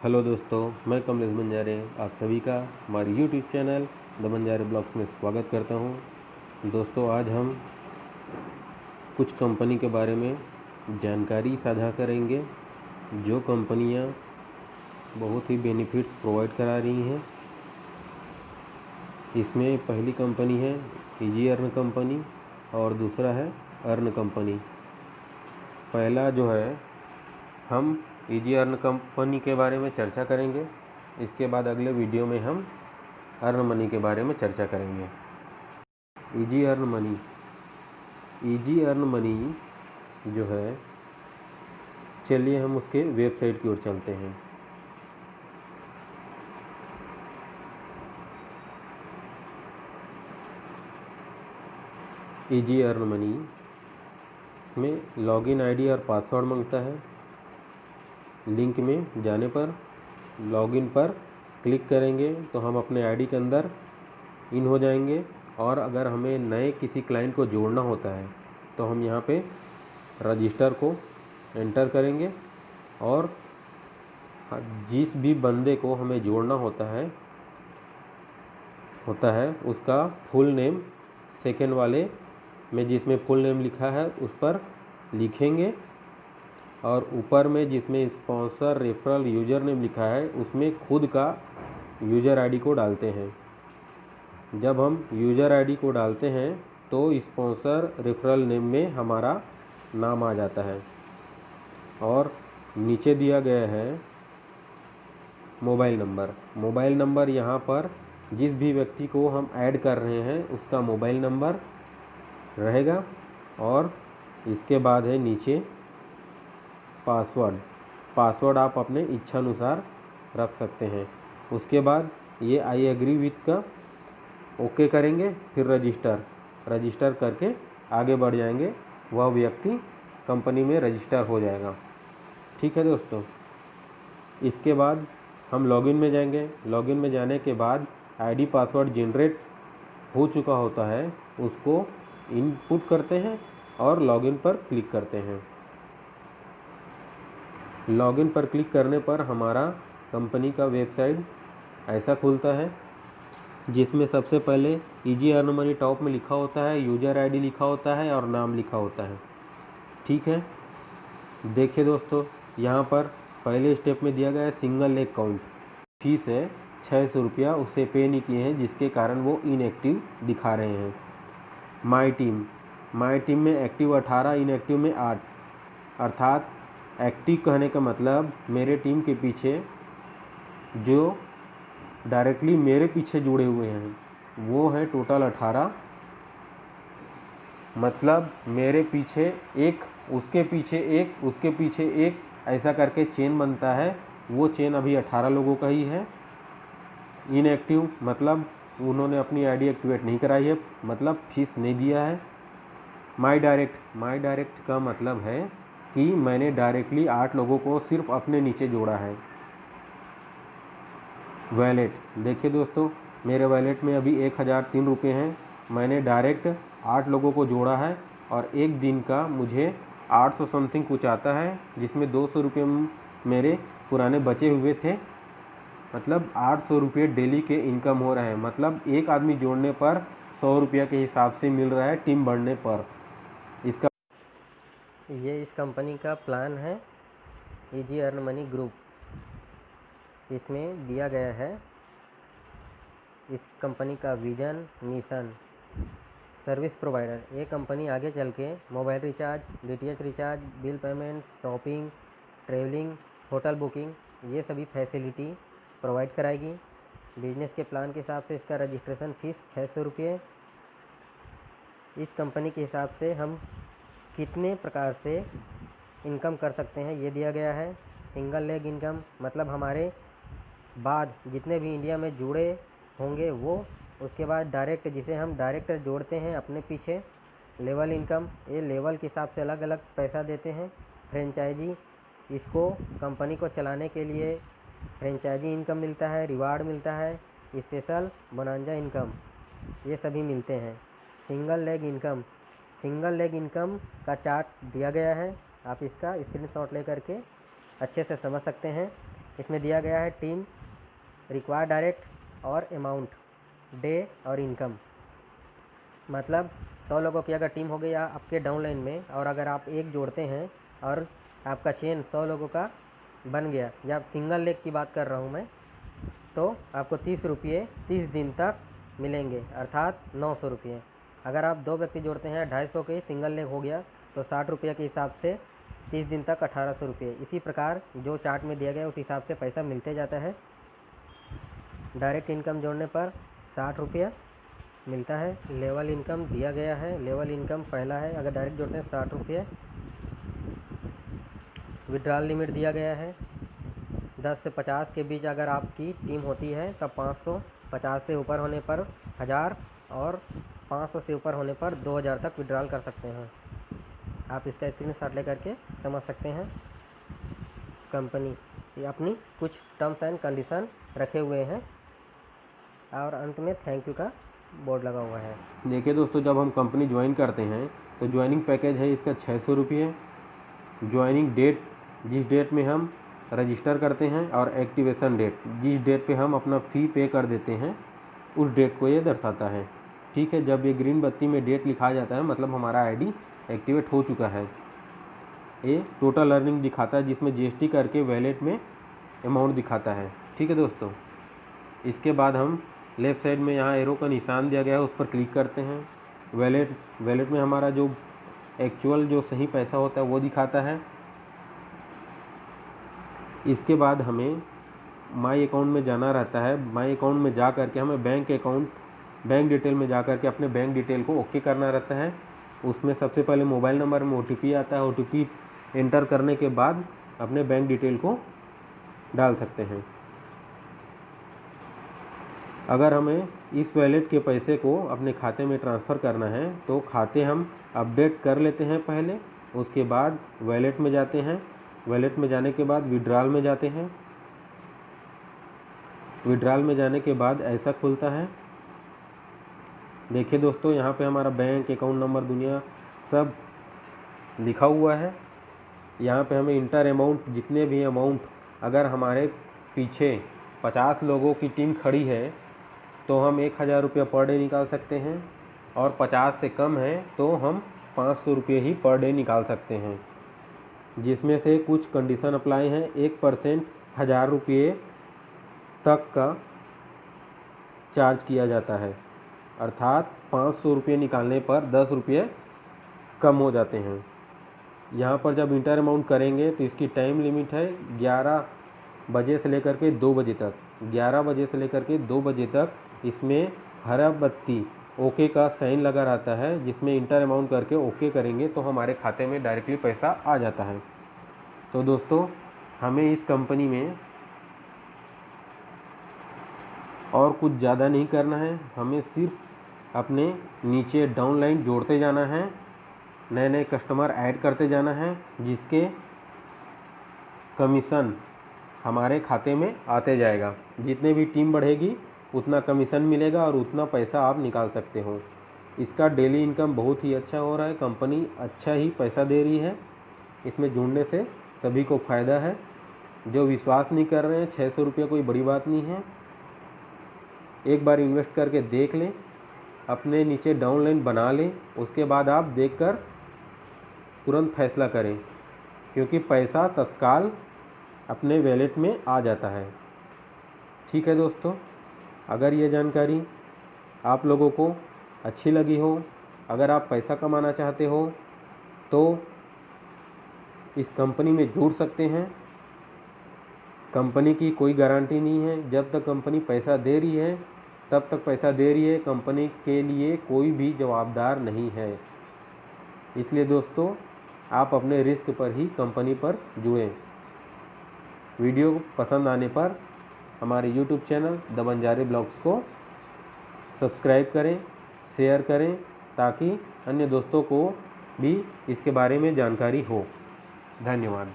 Hello दोस्तों, मैं कमलेश बंजारे आप सभी का हमारे YouTube channel the Banjare blogs में स्वागत करता हूं। दोस्तों, आज हम कुछ कंपनी के बारे में जानकारी साझा करेंगे जो कंपनियां बहुत ही बेनिफिट्स प्रोवाइड करा रही हैं। इसमें पहली कंपनी है इजी अर्न कंपनी और दूसरा है अर्न कंपनी। पहला जो है, हम इजी अर्न कंपनी के बारे में चर्चा करेंगे। इसके बाद अगले वीडियो में हम अर्न मनी के बारे में चर्चा करेंगे। इजी अर्न मनी जो है, चलिए हम उसके वेबसाइट की ओर चलते हैं। इजी अर्न मनी में लॉगिन आईडी और पासवर्ड मांगता है। लिंक में जाने पर लॉगिन पर क्लिक करेंगे तो हम अपने आईडी के अंदर इन हो जाएंगे। और अगर हमें नए किसी क्लाइंट को जोड़ना होता है तो हम यहाँ पे रजिस्टर को एंटर करेंगे और जिस भी बंदे को हमें जोड़ना होता है उसका फुल नेम सेकेंड वाले में जिसमें फुल नेम लिखा है उस पर लिखेंगे और ऊपर में जिसमें स्पॉन्सर रेफरल यूज़र नेम लिखा है उसमें खुद का यूज़र आईडी को डालते हैं। जब हम यूज़र आईडी को डालते हैं तो स्पॉन्सर रेफरल नेम में हमारा नाम आ जाता है और नीचे दिया गया है मोबाइल नंबर यहाँ पर जिस भी व्यक्ति को हम ऐड कर रहे हैं उसका मोबाइल नंबर रहेगा। और इसके बाद है नीचे पासवर्ड आप अपने इच्छा अनुसार रख सकते हैं। उसके बाद ये आई एग्री विथ का ओके करेंगे, फिर रजिस्टर करके आगे बढ़ जाएंगे। वह व्यक्ति कंपनी में रजिस्टर हो जाएगा। ठीक है दोस्तों, इसके बाद हम लॉगिन में जाएंगे। लॉगिन में जाने के बाद आईडी पासवर्ड जनरेट हो चुका होता है, उसको इनपुट करते हैं और लॉगिन पर क्लिक करते हैं। लॉगिन पर क्लिक करने पर हमारा कंपनी का वेबसाइट ऐसा खुलता है जिसमें सबसे पहले इजी अर्न मनी टॉप में लिखा होता है, यूज़र आईडी लिखा होता है और नाम लिखा होता है। ठीक है, देखिए दोस्तों, यहाँ पर पहले स्टेप में दिया गया है सिंगल लेग काउंट। फीस है 600 रुपया, उससे पे नहीं किए हैं जिसके कारण वो इनएक्टिव दिखा रहे हैं। माई टीम में एक्टिव 18, इनएक्टिव में 8। अर्थात एक्टिव कहने का मतलब मेरे टीम के पीछे जो डायरेक्टली मेरे पीछे जुड़े हुए हैं वो है टोटल 18। मतलब मेरे पीछे एक, उसके पीछे एक, उसके पीछे एक, ऐसा करके चेन बनता है। वो चेन अभी 18 लोगों का ही है। इनएक्टिव मतलब उन्होंने अपनी आईडी एक्टिवेट नहीं कराई है, मतलब फीस नहीं दिया है। माई डायरेक्ट का मतलब है कि मैंने डायरेक्टली 8 लोगों को सिर्फ अपने नीचे जोड़ा है। वैलेट, देखिए दोस्तों, मेरे वैलेट में अभी 1003 रुपये हैं। मैंने डायरेक्ट 8 लोगों को जोड़ा है और एक दिन का मुझे 800 समथिंग कुछ आता है, जिसमें 200 रुपये मेरे पुराने बचे हुए थे। मतलब 800 रुपये डेली के इनकम हो रहे हैं। मतलब एक आदमी जोड़ने पर 100 रुपया के हिसाब से मिल रहा है टीम बढ़ने पर। इसका ये इस कंपनी का प्लान है, इजी अर्न मनी ग्रुप। इसमें दिया गया है इस कंपनी का विजन, मिशन, सर्विस प्रोवाइडर। ये कंपनी आगे चल के mobile recharge, DTH recharge, bill payment, shopping, travelling, hotel booking, ये सभी फैसिलिटी प्रोवाइड कराएगी। बिजनेस के प्लान के हिसाब से इसका रजिस्ट्रेशन फ़ीस 600 रुपये। इस कंपनी के हिसाब से हम कितने प्रकार से इनकम कर सकते हैं ये दिया गया है। सिंगल लेग इनकम मतलब हमारे बाद जितने भी इंडिया में जुड़े होंगे वो, उसके बाद डायरेक्ट जिसे हम डायरेक्ट जोड़ते हैं अपने पीछे। लेवल इनकम, ये लेवल के हिसाब से अलग अलग पैसा देते हैं। फ्रेंचाइजी, इसको कंपनी को चलाने के लिए फ्रेंचाइजी इनकम मिलता है, रिवार्ड मिलता है, स्पेशल बोनांजा इनकम, ये सभी मिलते हैं। सिंगल लेग इनकम का चार्ट दिया गया है, आप इसका स्क्रीनशॉट लेकर के अच्छे से समझ सकते हैं। इसमें दिया गया है टीम, रिक्वायर्ड डायरेक्ट और अमाउंट, डे और इनकम। मतलब 100 लोगों की अगर टीम हो गई आपके डाउनलाइन में, और अगर आप एक जोड़ते हैं और आपका चेन 100 लोगों का बन गया, या सिंगल लेग की बात कर रहा हूँ मैं, तो आपको 30 रुपये 30 दिन तक मिलेंगे, अर्थात 900 रुपये। अगर आप 2 व्यक्ति जोड़ते हैं 250 के सिंगल लेग हो गया, तो 60 रुपये के हिसाब से 30 दिन तक 1800 रुपये। इसी प्रकार जो चार्ट में दिया गया उस हिसाब से पैसा मिलते जाता है। डायरेक्ट इनकम जोड़ने पर 60 रुपया मिलता है। लेवल इनकम दिया गया है, लेवल इनकम पहला है, अगर डायरेक्ट जोड़ते हैं 60 रुपये। विड्रॉल लिमिट दिया गया है 10 से 50 के बीच अगर आपकी टीम होती है तब 500, 50 से ऊपर होने पर 1000 और 500 से ऊपर होने पर 2000 तक विड्रॉल कर सकते हैं। आप इसका स्क्रीनशॉट लेकर के समझ सकते हैं। कंपनी ये अपनी कुछ टर्म्स एंड कंडीशन रखे हुए हैं, और अंत में थैंक यू का बोर्ड लगा हुआ है। देखिए दोस्तों, जब हम कंपनी ज्वाइन करते हैं तो ज्वाइनिंग पैकेज है इसका 600 रुपये। ज्वाइनिंग डेट, जिस डेट में हम रजिस्टर करते हैं, और एक्टिवेशन डेट, जिस डेट पे हम अपना फ़ी पे कर देते हैं, उस डेट को ये दर्शाता है। ठीक है, जब ये ग्रीन बत्ती में डेट लिखा जाता है मतलब हमारा आईडी एक्टिवेट हो चुका है। ये टोटल अर्निंग दिखाता है, जिसमें जीएसटी करके वैलेट में अमाउंट दिखाता है। ठीक है दोस्तों, इसके बाद हम लेफ़्ट साइड में यहाँ एरो का निशान दिया गया है, उस पर क्लिक करते हैं। वैलेट में हमारा जो एक्चुअल जो सही पैसा होता है वो दिखाता है। इसके बाद हमें माई अकाउंट में जाना रहता है। माई अकाउंट में जा करके हमें बैंक डिटेल में जा करके अपने बैंक डिटेल को ओके करना रहता है। उसमें सबसे पहले मोबाइल नंबर में OTP आता है। OTP एंटर करने के बाद अपने बैंक डिटेल को डाल सकते हैं। अगर हमें इस वैलेट के पैसे को अपने खाते में ट्रांसफ़र करना है तो खाते हम अपडेट कर लेते हैं पहले, उसके बाद वैलेट में जाते हैं। वैलेट में जाने के बाद विड्रॉल में जाते हैं। विड्रॉल में जाने के बाद ऐसा खुलता है। देखिए दोस्तों, यहाँ पे हमारा बैंक अकाउंट नंबर दुनिया सब लिखा हुआ है। यहाँ पे हमें इंटर अमाउंट, जितने भी अमाउंट, अगर हमारे पीछे 50 लोगों की टीम खड़ी है तो हम 1000 रुपये पर डे निकाल सकते हैं, और 50 से कम है तो हम 500 रुपये ही पर डे निकाल सकते हैं, जिसमें से कुछ कंडीशन अप्लाई हैं। 1% 1000 रुपये तक का चार्ज किया जाता है, अर्थात 500 रुपये निकालने पर 10 रुपये कम हो जाते हैं। यहाँ पर जब इंटर अमाउंट करेंगे तो इसकी टाइम लिमिट है 11 बजे से लेकर के 2 बजे तक। 11 बजे से लेकर के 2 बजे तक इसमें हरा बत्ती ओके का साइन लगा रहता है, जिसमें इंटर अमाउंट करके ओके करेंगे तो हमारे खाते में डायरेक्टली पैसा आ जाता है। तो दोस्तों, हमें इस कंपनी में और कुछ ज़्यादा नहीं करना है, हमें सिर्फ अपने नीचे डाउनलाइन जोड़ते जाना है, नए नए कस्टमर ऐड करते जाना है, जिसके कमीशन हमारे खाते में आते जाएगा। जितने भी टीम बढ़ेगी उतना कमीशन मिलेगा और उतना पैसा आप निकाल सकते हो। इसका डेली इनकम बहुत ही अच्छा हो रहा है, कंपनी अच्छा ही पैसा दे रही है। इसमें जुड़ने से सभी को फ़ायदा है। जो विश्वास नहीं कर रहे हैं, 600 रुपये कोई बड़ी बात नहीं है। एक बार इन्वेस्ट करके देख लें, अपने नीचे डाउनलाइन बना लें, उसके बाद आप देखकर तुरंत फैसला करें, क्योंकि पैसा तत्काल अपने वैलेट में आ जाता है। ठीक है दोस्तों, अगर ये जानकारी आप लोगों को अच्छी लगी हो, अगर आप पैसा कमाना चाहते हो तो इस कंपनी में जुड़ सकते हैं। कंपनी की कोई गारंटी नहीं है, जब तक कंपनी पैसा दे रही है तब तक पैसा दे रही है। कंपनी के लिए कोई भी जवाबदार नहीं है। इसलिए दोस्तों, आप अपने रिस्क पर ही कंपनी पर जुड़ें। वीडियो पसंद आने पर हमारे YouTube channel the Banjare blogs को सब्सक्राइब करें, शेयर करें, ताकि अन्य दोस्तों को भी इसके बारे में जानकारी हो। धन्यवाद।